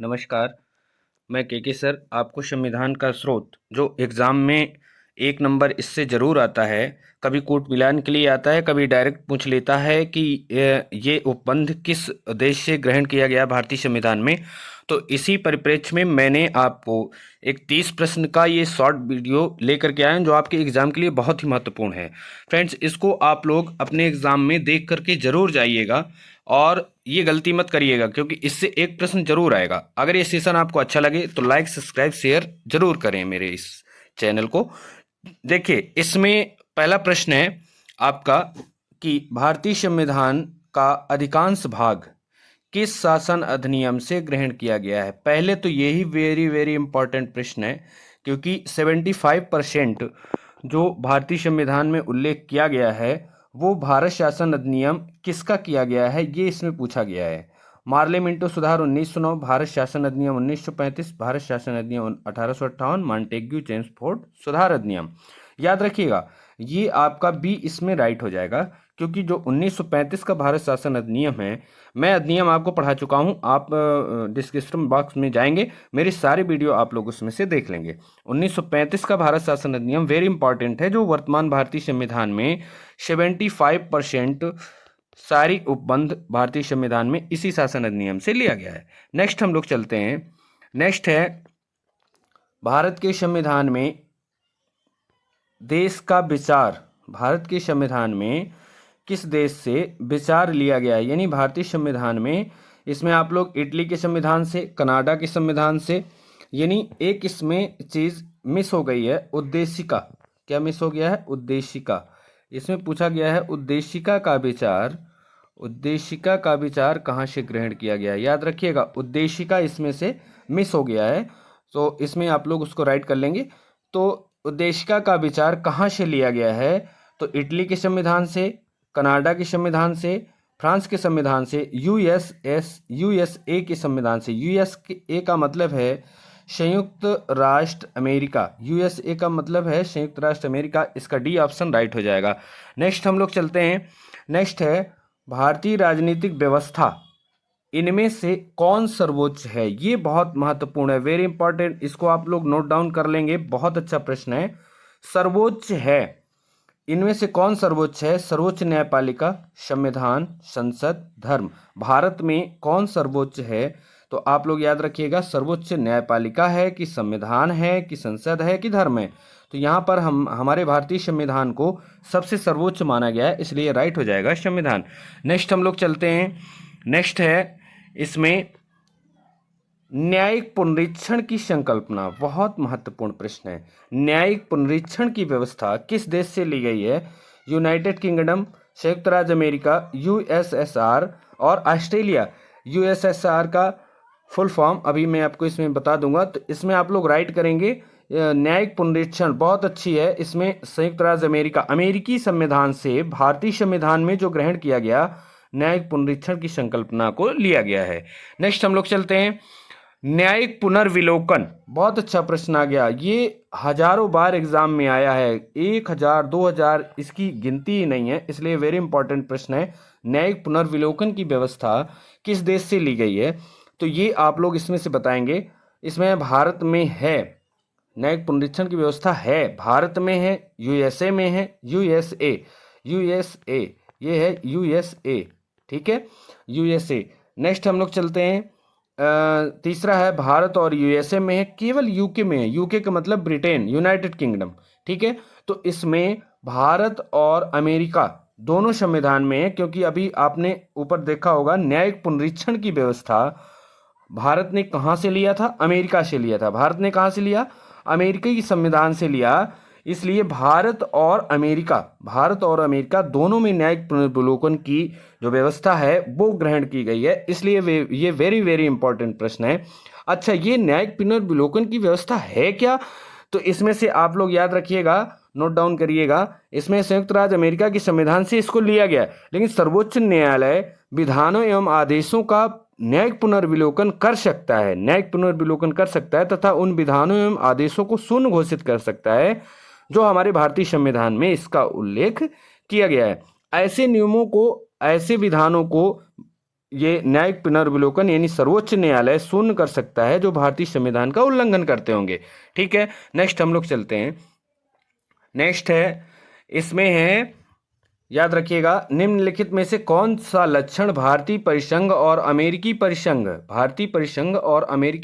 नमस्कार, मैं के सर आपको संविधान का स्रोत जो एग्ज़ाम में 1 नंबर इससे ज़रूर आता है, कभी कूट मिलान के लिए आता है, कभी डायरेक्ट पूछ लेता है कि ये उपबंध किस देश से ग्रहण किया गया भारतीय संविधान में। तो इसी परिप्रेक्ष्य में मैंने आपको एक 30 प्रश्न का ये शॉर्ट वीडियो लेकर के आया हूं, जो आपके एग्ज़ाम के लिए बहुत ही महत्वपूर्ण है। फ्रेंड्स, इसको आप लोग अपने एग्ज़ाम में देख करके ज़रूर जाइएगा और ये गलती मत करिएगा, क्योंकि इससे एक प्रश्न जरूर आएगा। अगर ये सेशन आपको अच्छा लगे तो लाइक सब्सक्राइब शेयर जरूर करें मेरे इस चैनल को। देखिए, इसमें पहला प्रश्न है आपका कि भारतीय संविधान का अधिकांश भाग किस शासन अधिनियम से ग्रहण किया गया है। पहले तो यही वेरी वेरी इंपॉर्टेंट प्रश्न है, क्योंकि 75% जो भारतीय संविधान में उल्लेख किया गया है वो भारत शासन अधिनियम किसका किया गया है, ये इसमें पूछा गया है। मार्ले मिंटो सुधार 1909, भारत शासन अधिनियम 1935, भारत शासन अधिनियम 1858, मॉन्टेग्यू चेम्सफोर्ड सुधार अधिनियम। याद रखिएगा, ये आपका बी इसमें राइट हो जाएगा, क्योंकि जो 1935 का भारत शासन अधिनियम है, मैं अधिनियम आपको पढ़ा चुका हूं। आप डिस्क्रिप्शन बॉक्स में जाएंगे, मेरी सारी वीडियो आप लोग उसमें से देख लेंगे। 1935 का भारत शासन अधिनियम वेरी इंपॉर्टेंट है, जो वर्तमान भारतीय संविधान में 75% सारी उपबंध भारतीय संविधान में इसी शासन अधिनियम से लिया गया है। नेक्स्ट हम लोग चलते हैं। नेक्स्ट है, भारत के संविधान में देश का विचार, भारत के संविधान में किस देश से विचार लिया गया है, यानी भारतीय संविधान में। इसमें आप लोग इटली के संविधान से, कनाडा के संविधान से, यानी एक इसमें चीज मिस हो गई है, उद्देशिका। क्या मिस हो गया है? उद्देशिका। इसमें पूछा गया है उद्देशिका का विचार, उद्देशिका का विचार कहाँ से ग्रहण किया गया है। याद रखिएगा, उद्देशिका इसमें से मिस हो गया है, तो इसमें आप लोग उसको राइट कर लेंगे। तो उद्देशिका का विचार कहाँ से लिया गया है, तो इटली के संविधान से, कनाडा के संविधान से, फ्रांस के संविधान से, यूएसए के संविधान से। यूएसए का मतलब है संयुक्त राष्ट्र अमेरिका, यूएसए का मतलब है संयुक्त राष्ट्र अमेरिका। इसका डी ऑप्शन राइट हो जाएगा। नेक्स्ट हम लोग चलते हैं। नेक्स्ट है, भारतीय राजनीतिक व्यवस्था इनमें से कौन सर्वोच्च है। ये बहुत महत्वपूर्ण है, वेरी इंपॉर्टेंट, इसको आप लोग नोट डाउन कर लेंगे, बहुत अच्छा प्रश्न है। सर्वोच्च है, इनमें से कौन सर्वोच्च है? सर्वोच्च न्यायपालिका, संविधान, संसद, धर्म। भारत में कौन सर्वोच्च है? तो आप लोग याद रखिएगा, सर्वोच्च न्यायपालिका है कि संविधान है कि संसद है कि धर्म है। तो यहाँ पर हम हमारे भारतीय संविधान को सबसे सर्वोच्च माना गया है, इसलिए राइट हो जाएगा संविधान। नेक्स्ट हम लोग चलते हैं। नेक्स्ट है, इसमें न्यायिक पुनरीक्षण की संकल्पना, बहुत महत्वपूर्ण प्रश्न है। न्यायिक पुनरीक्षण की व्यवस्था किस देश से ली गई है? यूनाइटेड किंगडम, संयुक्त राज्य अमेरिका, यूएसएसआर और ऑस्ट्रेलिया। यूएसएसआर का फुल फॉर्म अभी मैं आपको इसमें बता दूंगा, तो इसमें आप लोग राइट करेंगे न्यायिक पुनरीक्षण, बहुत अच्छी है। इसमें संयुक्त राज्य अमेरिका, अमेरिकी संविधान से भारतीय संविधान में जो ग्रहण किया गया न्यायिक पुनरीक्षण की संकल्पना को लिया गया है। नेक्स्ट हम लोग चलते हैं, न्यायिक पुनर्विलोकन। बहुत अच्छा प्रश्न आ गया, ये हजारों बार एग्जाम में आया है, 1000 2000 इसकी गिनती ही नहीं है, इसलिए वेरी इंपॉर्टेंट प्रश्न है। न्यायिक पुनर्विलोकन की व्यवस्था किस देश से ली गई है, तो ये आप लोग इसमें से बताएंगे। इसमें भारत में है, न्यायिक पुनरीक्षण की व्यवस्था है, भारत में है, यूएसए में है, यूएसए ये है यूएसए, ठीक है, यूएसए। नेक्स्ट हम लोग चलते हैं, तीसरा है भारत और यूएसए में है, केवल यूके में है, यूके का मतलब ब्रिटेन, यूनाइटेड किंगडम, ठीक है। तो इसमें भारत और अमेरिका दोनों संविधान में है, क्योंकि अभी आपने ऊपर देखा होगा न्यायिक पुनरीक्षण की व्यवस्था भारत ने कहाँ से लिया था? अमेरिका से लिया था। भारत ने कहाँ से लिया? अमेरिकी संविधान से लिया, इसलिए भारत और अमेरिका दोनों में न्यायिक पुनर्विलोकन की जो व्यवस्था है वो ग्रहण की गई है, इसलिए ये वेरी वेरी इंपॉर्टेंट प्रश्न है। अच्छा, ये न्यायिक पुनर्विलोकन की व्यवस्था है क्या? तो इसमें से आप लोग याद रखिएगा, नोट डाउन करिएगा, इसमें संयुक्त राज्य अमेरिका के संविधान से इसको लिया गया, लेकिन सर्वोच्च न्यायालय विधानों एवं आदेशों का न्यायिक पुनर्विलोकन कर सकता है, न्यायिक पुनर्विलोकन कर सकता है तथा उन विधानों एवं आदेशों को शून्य घोषित कर सकता है जो हमारे भारतीय संविधान में इसका उल्लेख किया गया है। ऐसे नियमों को, ऐसे विधानों को ये न्यायिक पुनर्विलोकन यानी सर्वोच्च न्यायालय शून्य कर सकता है जो भारतीय संविधान का उल्लंघन करते होंगे। ठीक है, नेक्स्ट हम लोग चलते हैं। नेक्स्ट है, इसमें है, याद रखिएगा, निम्नलिखित में से कौन सा लक्षण भारतीय परिसंघ और अमेरिकी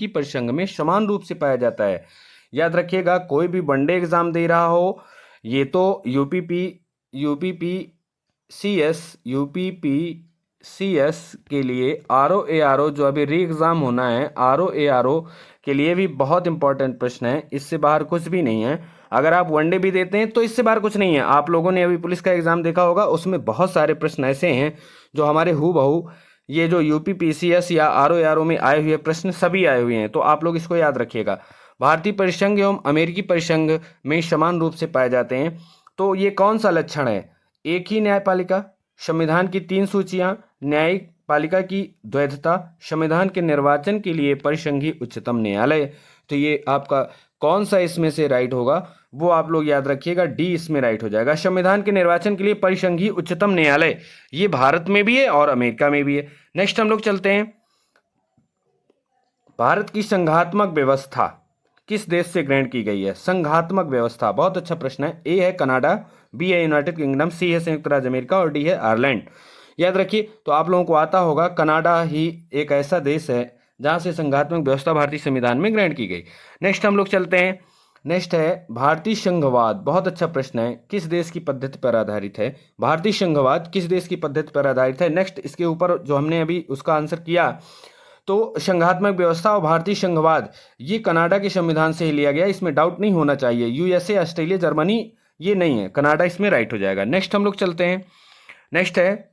परिसंघ में समान रूप से पाया जाता है। याद रखिएगा, कोई भी वनडे एग्जाम दे रहा हो, ये तो यूपीपीसीएस के लिए आरओ जो अभी री एग्जाम होना है, आरओ के लिए भी बहुत इंपॉर्टेंट प्रश्न है, इससे बाहर कुछ भी नहीं है। अगर आप वनडे भी देते हैं तो इससे बाहर कुछ नहीं है। आप लोगों ने अभी पुलिस का एग्जाम देखा होगा, उसमें बहुत सारे प्रश्न ऐसे हैं जो हमारे हूबहू ये जो यूपीपीसीएस या आरओ में आए हुए प्रश्न सभी आए हुए हैं, तो आप लोग इसको याद रखिएगा। भारतीय परिसंघ एवं अमेरिकी परिसंघ में समान रूप से पाए जाते हैं। तो ये कौन सा लक्षण है? एक ही न्यायपालिका, संविधान की 3 सूचियां, न्यायिक पालिका की द्वैधता, संविधान के निर्वाचन के लिए परिसंघीय उच्चतम न्यायालय। तो ये आपका कौन सा इसमें से राइट होगा, वो आप लोग याद रखिएगा, डी इसमें राइट हो जाएगा। संविधान के निर्वाचन के लिए परिसंघीय उच्चतम न्यायालय, ये भारत में भी है और अमेरिका में भी है। नेक्स्ट हम लोग चलते हैं, भारत की संघात्मक व्यवस्था किस देश से ग्रहण की गई है? संघात्मक व्यवस्था, बहुत अच्छा प्रश्न है। ए है कनाडा, बी है यूनाइटेड किंगडम, सी है संयुक्त राज्य अमेरिका और डी है आयरलैंड। याद रखिए, तो आप लोगों को आता होगा, कनाडा ही एक ऐसा देश है जहां से संघात्मक व्यवस्था भारतीय संविधान में ग्रहण की गई। नेक्स्ट हम लोग चलते हैं। नेक्स्ट है भारतीय संघवाद, बहुत अच्छा प्रश्न है, किस देश की पद्धति पर आधारित है? भारतीय संघवाद किस देश की पद्धति पर आधारित है? नेक्स्ट इसके ऊपर जो हमने अभी उसका आंसर किया, तो संघात्मक व्यवस्था और भारतीय संघवाद ये कनाडा के संविधान से ही लिया गया, इसमें डाउट नहीं होना चाहिए। यूएसए, ऑस्ट्रेलिया, जर्मनी ये नहीं है, कनाडा इसमें राइट हो जाएगा। नेक्स्ट हम लोग चलते हैं। नेक्स्ट है,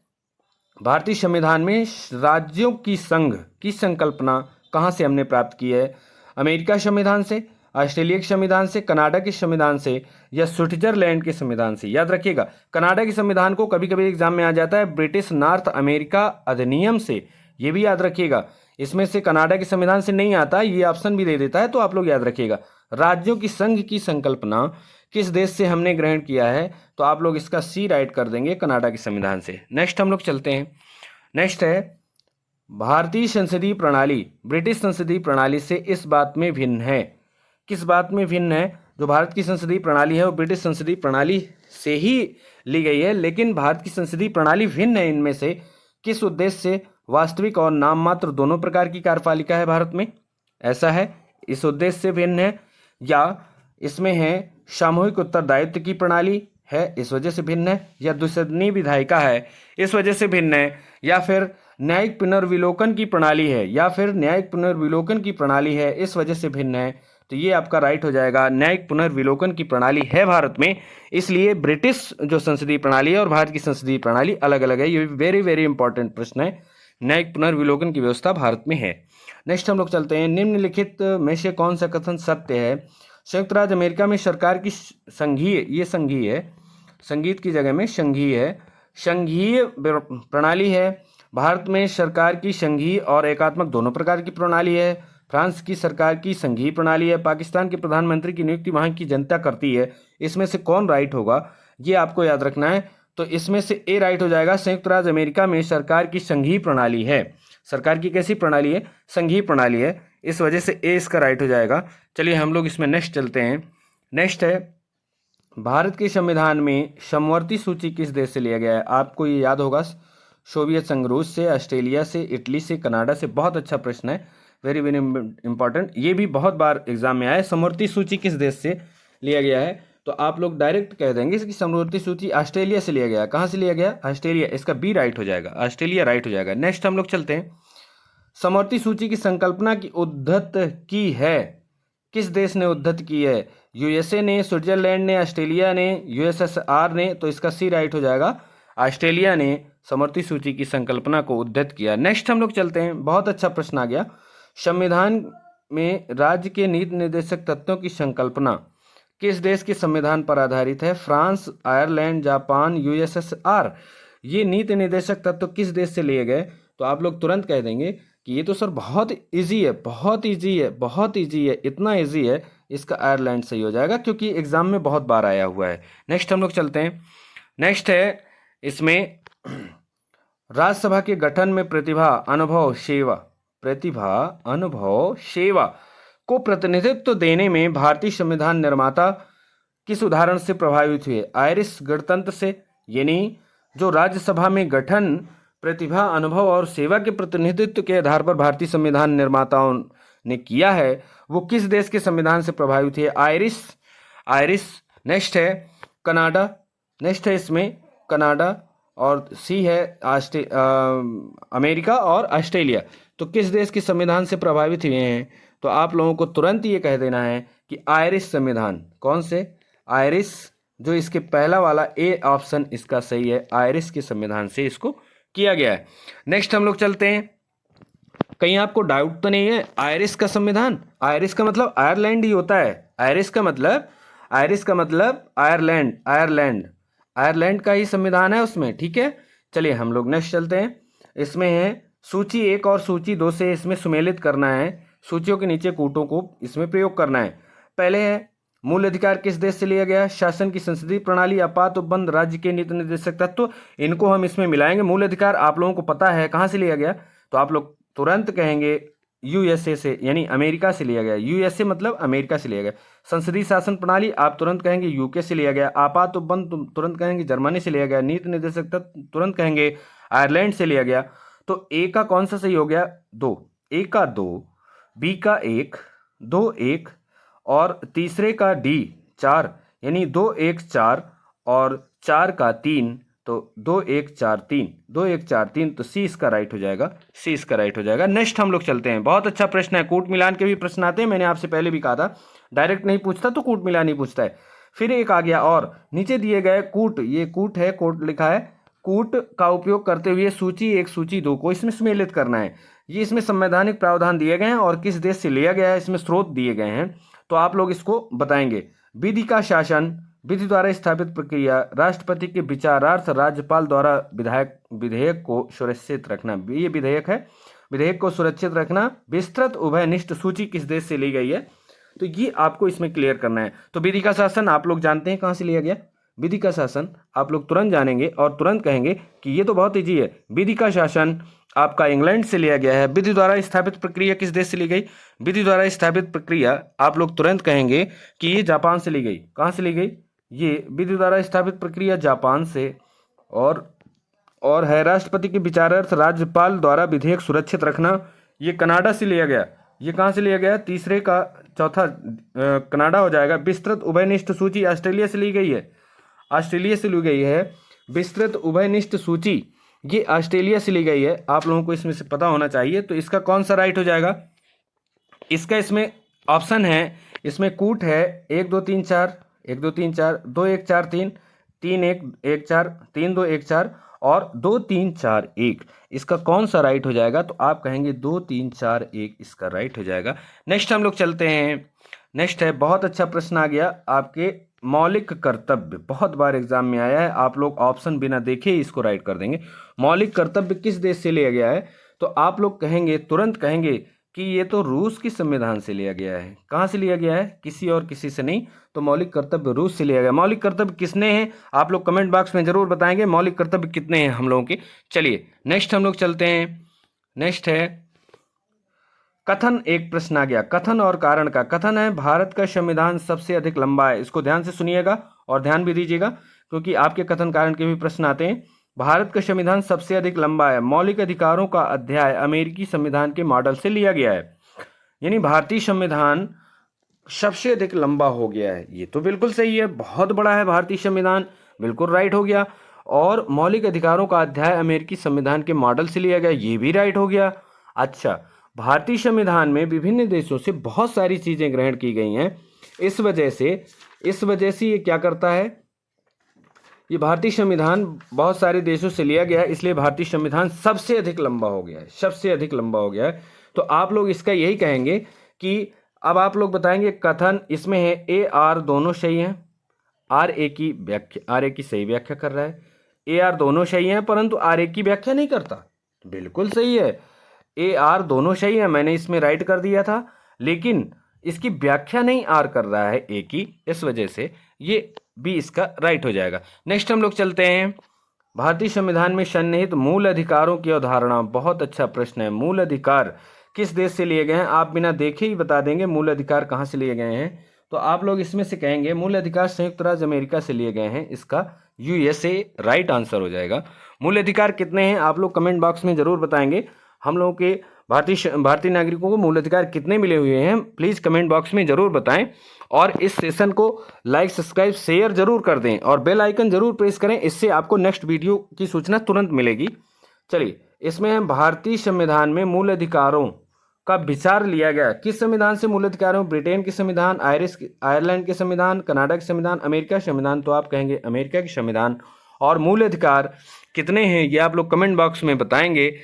भारतीय संविधान में राज्यों की संघ की संकल्पना कहाँ से हमने प्राप्त की है? अमेरिका संविधान से, ऑस्ट्रेलिया के संविधान से, कनाडा के संविधान से या स्विट्जरलैंड के संविधान से? याद रखिएगा, कनाडा के संविधान को कभी कभी एग्जाम में आ जाता है ब्रिटिश नॉर्थ अमेरिका अधिनियम से, ये भी याद रखिएगा। इसमें से कनाडा के संविधान से नहीं आता, ये ऑप्शन भी दे देता है, तो आप लोग याद रखिएगा। राज्यों की संघ की संकल्पना किस देश से हमने ग्रहण किया है? तो आप लोग इसका सी राइट कर देंगे, कनाडा के संविधान से। नेक्स्ट हम लोग चलते हैं। नेक्स्ट है, भारतीय संसदीय प्रणाली ब्रिटिश संसदीय प्रणाली से इस बात में भिन्न है। किस बात में भिन्न है? जो भारत की संसदीय प्रणाली है वो ब्रिटिश संसदीय प्रणाली से ही ली गई है, लेकिन भारत की संसदीय प्रणाली भिन्न है इनमें से किस उद्देश्य से? वास्तविक और नाम मात्र दोनों प्रकार की कार्यपालिका है भारत में, ऐसा है, इस उद्देश्य से भिन्न है। या इसमें है सामूहिक उत्तरदायित्व की प्रणाली है, इस वजह से भिन्न है। या द्विसदनीय विधायिका है, इस वजह से भिन्न है। या फिर न्यायिक पुनर्विलोकन की प्रणाली है, इस वजह से भिन्न है। तो ये आपका राइट हो जाएगा, न्यायिक पुनर्विलोकन की प्रणाली है भारत में, इसलिए ब्रिटिश जो संसदीय प्रणाली है और भारत की संसदीय प्रणाली अलग अलग है। ये वेरी वेरी इंपॉर्टेंट प्रश्न है, न्यायिक पुनर्विलोकन की व्यवस्था भारत में है। नेक्स्ट हम लोग चलते हैं, निम्नलिखित में से कौन सा कथन सत्य है? संयुक्त राज्य अमेरिका में सरकार की संघीय, ये संघीय है, संगीत की जगह में संघीय है, संघीय प्रणाली है। भारत में सरकार की संघीय और एकात्मक दोनों प्रकार की प्रणाली है। फ्रांस की सरकार की संघीय प्रणाली है। पाकिस्तान के प्रधानमंत्री की नियुक्ति वहां की जनता करती है। इसमें से कौन राइट होगा, ये आपको याद रखना है। तो इसमें से ए राइट हो जाएगा, संयुक्त राज्य अमेरिका में सरकार की संघीय प्रणाली है। सरकार की कैसी प्रणाली है? संघीय प्रणाली है, इस वजह से ए इसका राइट हो जाएगा। चलिए हम लोग इसमें नेक्स्ट चलते हैं। नेक्स्ट है, भारत के संविधान में समवर्ती सूची किस देश से लिया गया है? आपको ये याद होगा, सोवियत संघ, रूस से, ऑस्ट्रेलिया से, इटली से, कनाडा से। बहुत अच्छा प्रश्न है, वेरी वेरी इंपॉर्टेंट, ये भी बहुत बार एग्जाम में आया है। समवर्ती सूची किस देश से लिया गया है? तो आप लोग डायरेक्ट कह देंगे कि समवर्ती सूची ऑस्ट्रेलिया से लिया गया। कहाँ से लिया गया? ऑस्ट्रेलिया, इसका बी राइट हो जाएगा, ऑस्ट्रेलिया राइट हो जाएगा। नेक्स्ट हम लोग चलते हैं, समवर्ती सूची की संकल्पना की उद्धत की है, किस देश ने उद्धत की है? यूएसए ने, स्विट्जरलैंड ने, ऑस्ट्रेलिया ने, यूएसएसआर ने। तो इसका सी राइट हो जाएगा, ऑस्ट्रेलिया ने समवर्ती सूची की संकल्पना को उद्धत किया। नेक्स्ट हम लोग चलते हैं, बहुत अच्छा प्रश्न आ गया, संविधान में राज्य के नीति निर्देशक तत्वों की संकल्पना किस देश के संविधान पर आधारित है? France, Ireland, Japan, USSR. ये नीति निर्देशक तत्व किस देश से लिए गए? तो आप लोग तुरंत कह देंगे कि ये तो सर बहुत इजी है, बहुत इजी है, बहुत इजी है, इतना इजी है, इसका आयरलैंड सही हो जाएगा, क्योंकि एग्जाम में बहुत बार आया हुआ है। नेक्स्ट हम लोग चलते हैं। नेक्स्ट है इसमें राज्यसभा के गठन में प्रतिभा, अनुभव, सेवा को प्रतिनिधित्व देने में भारतीय संविधान निर्माता किस उदाहरण से प्रभावित हुए? आयरिश गणतंत्र से। यानी जो राज्यसभा में गठन प्रतिभा, अनुभव और सेवा के प्रतिनिधित्व के आधार पर भारतीय संविधान निर्माताओं ने किया है, वो किस देश के संविधान से प्रभावित है? आयरिश। नेक्स्ट है कनाडा, नेक्स्ट है इसमें कनाडा, और सी है अमेरिका और ऑस्ट्रेलिया। तो किस देश के संविधान से प्रभावित हुए हैं? तो आप लोगों को तुरंत ये कह देना है कि आयरिश संविधान। कौन से? आयरिश, जो इसके पहला वाला ए ऑप्शन इसका सही है, आयरिश के संविधान से इसको किया गया है। नेक्स्ट हम लोग चलते हैं, कहीं आपको डाउट तो नहीं है? आयरिश का संविधान, आयरिश का मतलब आयरलैंड ही होता है। आयरिश का मतलब आयरलैंड का ही संविधान है उसमें, ठीक है। चलिए हम लोग नेक्स्ट चलते हैं। इसमें है सूची 1 और सूची 2 से इसमें सुमेलित करना है, सूचियों के नीचे कूटों को इसमें प्रयोग करना है। पहले है मूल अधिकार किस देश से लिया गया? शासन की संसदीय प्रणाली, आपात उपबंध, राज्य के नीति निर्देशक तत्व, इनको हम इसमें मिलाएंगे। मूल अधिकार आप लोगों को पता है कहाँ से लिया गया, तो आप लोग तुरंत कहेंगे यूएसए से, यानी अमेरिका से लिया गया। यूएसए मतलब अमेरिका से लिया गया। संसदीय शासन प्रणाली आप तुरंत कहेंगे यूके से लिया गया। आपात उपबंध तुरंत कहेंगे जर्मनी से लिया गया। नीति निर्देशक तत्व तुरंत कहेंगे आयरलैंड से लिया गया। तो ए का कौन सा सही हो गया? 2, ए का 2, बी का 1, 2 1, और तीसरे का डी 4, यानी 2 1 4, और 4 का 3, तो 2 1 4 3, 2 1 4 3, तो सी इसका राइट हो जाएगा, सी इसका राइट हो जाएगा। नेक्स्ट हम लोग चलते हैं, बहुत अच्छा प्रश्न है, कूट मिलान के भी प्रश्न आते हैं, मैंने आपसे पहले भी कहा था, डायरेक्ट नहीं पूछता तो कूट मिलान ही पूछता है। फिर एक आ गया और नीचे दिए गए कूट, ये कूट है, कूट लिखा है, कूट का उपयोग करते हुए सूची 1 सूची 2 को इसमें सम्मिलित करना है। ये इसमें संवैधानिक प्रावधान दिए गए हैं और किस देश से लिया गया है, इसमें स्रोत दिए गए हैं, तो आप लोग इसको बताएंगे। विधि का शासन, विधि द्वारा स्थापित प्रक्रिया, राष्ट्रपति के विचारार्थ, राज्यपाल द्वारा विधेयक को सुरक्षित रखना, ये विधेयक है, विधेयक को सुरक्षित रखना, विस्तृत उभयनिष्ठ सूची किस देश से ली गई है, तो ये आपको इसमें क्लियर करना है। तो विधि का शासन आप लोग जानते हैं कहाँ से लिया गया, विधि का शासन आप लोग तुरंत जानेंगे और तुरंत कहेंगे कि ये तो बहुत ईजी है। विधि का शासन आपका इंग्लैंड से लिया गया है। विधि द्वारा स्थापित प्रक्रिया किस देश से ली गई, विधि द्वारा स्थापित प्रक्रिया आप लोग तुरंत कहेंगे कि ये जापान से ली गई। कहाँ से ली गई? ये विधि द्वारा स्थापित प्रक्रिया जापान से, और है राष्ट्रपति के विचारार्थ, राज्यपाल द्वारा विधेयक सुरक्षित रखना, ये कनाडा से लिया गया। ये कहाँ से लिया गया? तीसरे का चौथा कनाडा हो जाएगा। विस्तृत उभयनिष्ठ सूची ऑस्ट्रेलिया से ली गई है, ऑस्ट्रेलिया से ली गई है। विस्तृत उभयनिष्ठ सूची ये ऑस्ट्रेलिया से ली गई है, आप लोगों को इसमें से पता होना चाहिए। तो इसका कौन सा राइट हो जाएगा? इसका इसमें ऑप्शन है, इसमें कूट है 1 2 3 4, 1 2 3 4, 2 1 4 3, 3 1 1 4, 3 2 1 4 और 2 3 4 1, इसका कौन सा राइट हो जाएगा? तो आप कहेंगे 2 3 4 1 इसका राइट हो जाएगा। नेक्स्ट हम लोग चलते हैं, नेक्स्ट है बहुत अच्छा प्रश्न आ गया आपके, मौलिक कर्तव्य, बहुत बार एग्जाम में आया है, आप लोग ऑप्शन बिना देखे ही इसको राइट कर देंगे। मौलिक कर्तव्य किस देश से लिया गया है? तो आप लोग कहेंगे, तुरंत कहेंगे कि ये तो रूस की संविधान से लिया गया है। कहाँ से लिया गया है? किसी और किसी से नहीं, तो मौलिक कर्तव्य रूस से लिया गया। मौलिक कर्तव्य किसने हैं? आप लोग कमेंट बॉक्स में जरूर बताएंगे मौलिक कर्तव्य कितने हैं हम लोगों के। चलिए नेक्स्ट हम लोग चलते हैं, नेक्स्ट है कथन। एक प्रश्न आ गया कथन और कारण का। कथन है भारत का संविधान सबसे अधिक लंबा है, इसको ध्यान से सुनिएगा और ध्यान भी दीजिएगा क्योंकि आपके कथन कारण के भी प्रश्न आते हैं। भारत का संविधान सबसे अधिक लंबा है, मौलिक अधिकारों का अध्याय अमेरिकी संविधान के मॉडल से लिया गया है, यानी भारतीय संविधान सबसे अधिक लंबा हो गया है। ये तो बिल्कुल सही है, बहुत बड़ा है भारतीय संविधान, बिल्कुल राइट हो गया। और मौलिक अधिकारों का अध्याय अमेरिकी संविधान के मॉडल से लिया गया, ये भी राइट हो गया। अच्छा, भारतीय संविधान में विभिन्न देशों से बहुत सारी चीजें ग्रहण की गई हैं, इस वजह से ये क्या करता है, ये भारतीय संविधान बहुत सारे देशों से लिया गया है, इसलिए भारतीय संविधान सबसे अधिक लंबा हो गया है, सबसे अधिक लंबा हो गया है। तो आप लोग इसका यही कहेंगे कि अब आप लोग बताएंगे कथन, इसमें है ए आर दोनों सही हैं, आर ए की सही व्याख्या कर रहा है, ए आर दोनों सही हैं परंतु आर ए की व्याख्या नहीं करता, बिल्कुल सही है, ए आर दोनों सही है, मैंने इसमें राइट कर दिया था, लेकिन इसकी व्याख्या नहीं आर कर रहा है ए की, इस वजह से ये बी इसका राइट हो जाएगा। नेक्स्ट हम लोग चलते हैं, भारतीय संविधान में सन्निहित मूल अधिकारों की अवधारणा, बहुत अच्छा प्रश्न है। मूल अधिकार किस देश से लिए गए हैं? आप बिना देखे ही बता देंगे मूल अधिकार कहाँ से लिए गए हैं। तो आप लोग इसमें से कहेंगे मूल अधिकार संयुक्त राज्य अमेरिका से लिए गए हैं, इसका यूएसए राइट आंसर हो जाएगा। मूल अधिकार कितने हैं आप लोग कमेंट बॉक्स में जरूर बताएंगे। हम लोगों के भारतीय नागरिकों को मूल अधिकार कितने मिले हुए हैं, प्लीज कमेंट बॉक्स में जरूर बताएं। और इस सेशन को लाइक, सब्सक्राइब, शेयर जरूर कर दें और बेल आइकन जरूर प्रेस करें, इससे आपको नेक्स्ट वीडियो की सूचना तुरंत मिलेगी। चलिए, इसमें भारतीय संविधान में मूल अधिकारों का विचार लिया गया। किस संविधान से मूल अधिकारों? ब्रिटेन के संविधान, आयरलैंड के संविधान, कनाडा के संविधान, अमेरिका के संविधान। तो आप कहेंगे अमेरिका के संविधान। और मूल अधिकार कितने हैं ये आप लोग कमेंट बॉक्स में बताएंगे।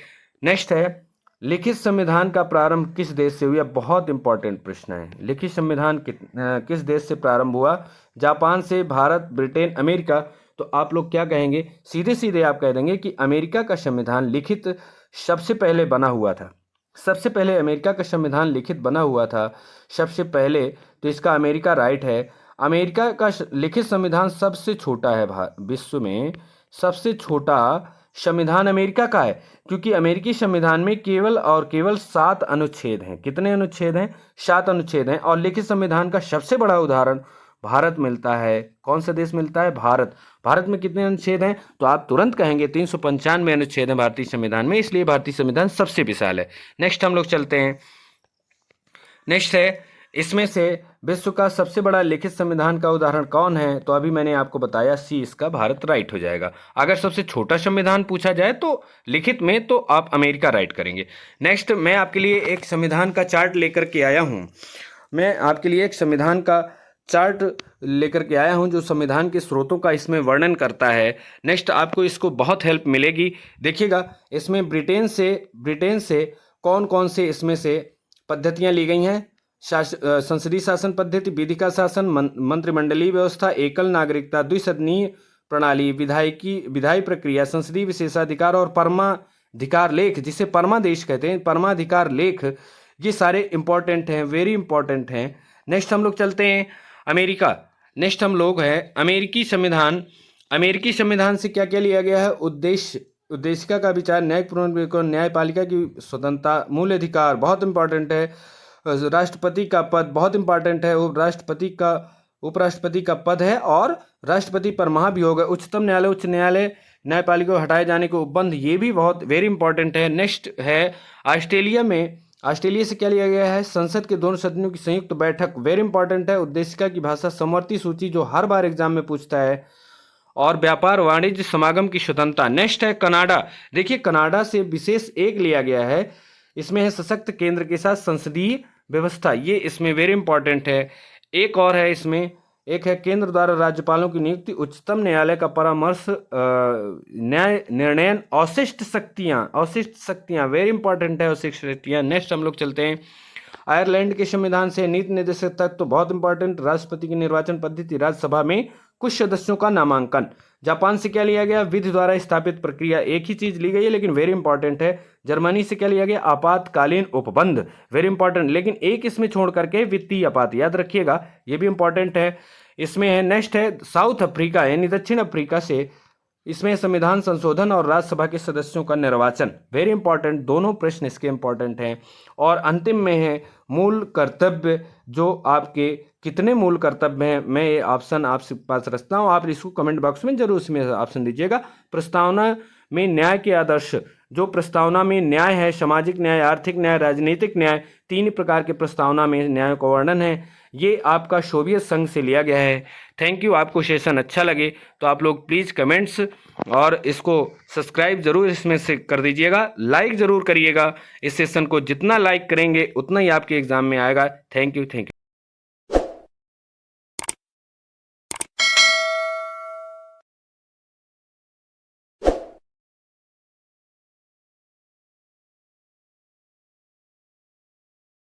नेक्स्ट है, लिखित संविधान का प्रारंभ किस देश से हुआ? बहुत इंपॉर्टेंट प्रश्न है। लिखित संविधान किस देश से प्रारंभ हुआ? जापान से, भारत, ब्रिटेन, अमेरिका। तो आप लोग क्या कहेंगे? सीधे सीधे आप कह देंगे कि अमेरिका का संविधान लिखित सबसे पहले बना हुआ था। सबसे पहले अमेरिका का संविधान लिखित बना हुआ था सबसे पहले, तो इसका अमेरिका राइट है। अमेरिका का लिखित संविधान सबसे छोटा है विश्व में। सबसे छोटा संविधान अमेरिका का है, क्योंकि अमेरिकी संविधान में केवल और केवल 7 अनुच्छेद हैं। कितने अनुच्छेद हैं? 7 अनुच्छेद हैं। और लिखित संविधान का सबसे बड़ा उदाहरण भारत मिलता है। कौन सा देश मिलता है? भारत। भारत में कितने अनुच्छेद हैं? तो आप तुरंत कहेंगे 395 अनुच्छेद हैं भारतीय संविधान में, इसलिए भारतीय संविधान सबसे विशाल है। नेक्स्ट हम लोग चलते हैं। नेक्स्ट है, इसमें से विश्व का सबसे बड़ा लिखित संविधान का उदाहरण कौन है? तो अभी मैंने आपको बताया सी, इसका भारत राइट हो जाएगा। अगर सबसे छोटा संविधान पूछा जाए तो लिखित में, तो आप अमेरिका राइट करेंगे। नेक्स्ट, मैं आपके लिए एक संविधान का चार्ट लेकर के आया हूं। मैं आपके लिए एक संविधान का चार्ट लेकर के आया हूं जो संविधान के स्रोतों का इसमें वर्णन करता है। नेक्स्ट, आपको इसको बहुत हेल्प मिलेगी। देखिएगा, इसमें ब्रिटेन से कौन कौन से इसमें से पद्धतियां ली गई हैं? संसदीय शासन पद्धति, विधिका शासन, मंत्रिमंडलीय व्यवस्था, एकल नागरिकता, द्विसदनीय प्रणाली, विधायी प्रक्रिया, संसदीय विशेषाधिकार और परमाधिकार लेख, जिसे परमादेश कहते हैं, परमाधिकार लेख। ये सारे इंपॉर्टेंट हैं, वेरी इंपॉर्टेंट हैं। नेक्स्ट हम लोग चलते हैं अमेरिका। नेक्स्ट हम लोग है अमेरिकी संविधान। अमेरिकी संविधान से क्या क्या लिया गया है? उद्देशिका का विचार, न्यायिक पुनर्विवेचन, न्यायपालिका की स्वतंत्रता, मूल अधिकार बहुत इंपॉर्टेंट है, राष्ट्रपति का पद बहुत इंपॉर्टेंट है, उपराष्ट्रपति का पद है, और राष्ट्रपति पर महाभियोग है, उच्चतम न्यायालय, उच्च न्यायालय, न्यायपालिका को हटाए जाने को उपबंध, ये भी बहुत वेरी इंपॉर्टेंट है। नेक्स्ट है ऑस्ट्रेलिया से क्या लिया गया है? संसद के दोनों सदनों की संयुक्त बैठक, वेरी इंपॉर्टेंट है। उद्देशिका की भाषा, समवर्ती सूची जो हर बार एग्जाम में पूछता है, और व्यापार वाणिज्य समागम की स्वतंत्रता। नेक्स्ट है कनाडा। देखिए, कनाडा से विशेष एक लिया गया है, इसमें है सशक्त केंद्र के साथ संसदीय व्यवस्था, ये इसमें वेरी इंपॉर्टेंट है। एक और है इसमें, एक है केंद्र द्वारा राज्यपालों की नियुक्ति, उच्चतम न्यायालय का परामर्श, न्याय निर्णयन, अवशिष्ट शक्तियां वेरी इंपॉर्टेंट है, अवशिष्ट शक्तियां। नेक्स्ट हम लोग चलते हैं आयरलैंड के संविधान से नीति निर्देशक तक, तो बहुत इंपॉर्टेंट, राष्ट्रपति की निर्वाचन पद्धति, राज्यसभा में कुछ सदस्यों का नामांकन। जापान से क्या लिया गया? विधि द्वारा स्थापित प्रक्रिया, एक ही चीज ली गई है लेकिन वेरी इंपॉर्टेंट है। जर्मनी से क्या लिया गया? आपातकालीन उपबंध, वेरी इंपॉर्टेंट, लेकिन एक इसमें छोड़ करके वित्तीय आपात, याद रखिएगा, ये भी इंपॉर्टेंट है। इसमें है नेक्स्ट है साउथ अफ्रीका यानी दक्षिण अफ्रीका से, इसमें संविधान संशोधन और राज्यसभा के सदस्यों का निर्वाचन, वेरी इंपॉर्टेंट, दोनों प्रश्न इसके इंपॉर्टेंट हैं। और अंतिम में है मूल कर्तव्य, जो आपके कितने मूल कर्तव्य हैं, मैं ये ऑप्शन आपके पास रखता हूँ, आप इसको कमेंट बॉक्स में जरूर इसमें ऑप्शन दीजिएगा। प्रस्तावना में न्याय के आदर्श, जो प्रस्तावना में न्याय है, सामाजिक न्याय, आर्थिक न्याय, राजनीतिक न्याय, 3 प्रकार के प्रस्तावना में न्याय का वर्णन है। ये आपका सोवियत संघ से लिया गया है। Thank you. आपको सेशन अच्छा लगे तो आप लोग प्लीज़ कमेंट्स और इसको सब्सक्राइब जरूर इसमें से कर दीजिएगा, लाइक ज़रूर करिएगा। इस सेशन को जितना लाइक करेंगे उतना ही आपके एग्ज़ाम में आएगा। Thank you.